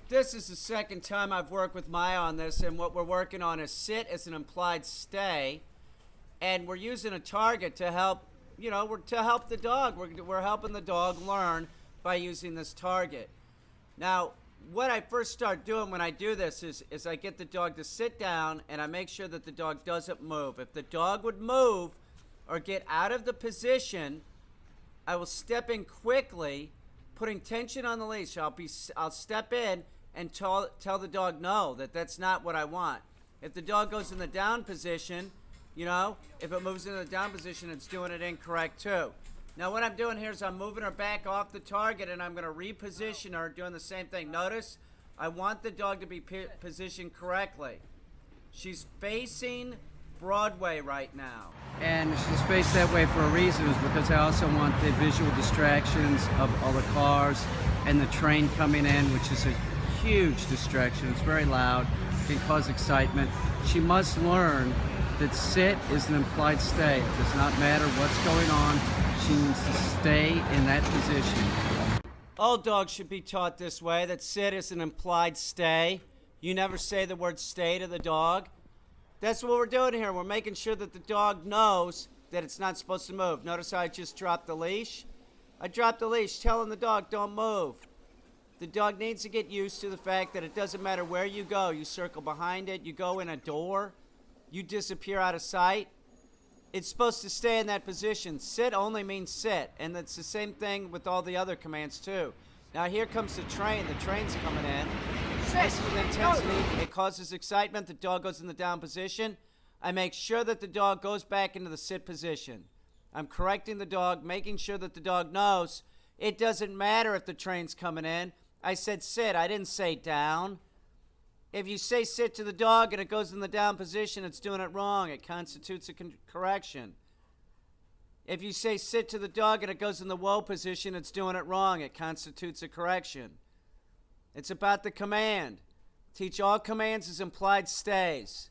This is the second time I've worked with Maya on this, and what we're working on is sit as an implied stay, and we're using a target to help, to help the dog. We're helping the dog learn by using this target. Now, what I first start doing when I do this is I get the dog to sit down, and I make sure that the dog doesn't move. If the dog would move or get out of the position, I will step in quickly, putting tension on the leash. I'll step in and tell the dog no, that's not what I want. If the dog goes in the down position, if it moves into the down position, it's doing it incorrect too. Now what I'm doing here is I'm moving her back off the target, and I'm going to reposition her doing the same thing. Notice, I want the dog to be positioned correctly. She's facing Broadway right now. And she's faced that way for a reason, is because I also want the visual distractions of all the cars and the train coming in, which is a huge distraction. It's very loud, can cause excitement. She must learn that sit is an implied stay. It does not matter what's going on. She needs to stay in that position. All dogs should be taught this way, that sit is an implied stay. You never say the word stay to the dog. That's what we're doing here. We're making sure that the dog knows that it's not supposed to move. Notice how I just dropped the leash? I dropped the leash, telling the dog, don't move. The dog needs to get used to the fact that it doesn't matter where you go. You circle behind it, you go in a door, you disappear out of sight. It's supposed to stay in that position. Sit only means sit, and it's the same thing with all the other commands too. Now here comes the train. The train's coming in. Listen to the intensity. It causes excitement. The dog goes in the down position. I make sure that the dog goes back into the sit position. I'm correcting the dog, making sure that the dog knows it doesn't matter if the train's coming in. I said sit. I didn't say down. If you say sit to the dog and it goes in the down position, it's doing it wrong. It constitutes a correction. If you say sit to the dog and it goes in the woe position, it's doing it wrong. It constitutes a correction. It's about the command. Teach all commands as implied stays.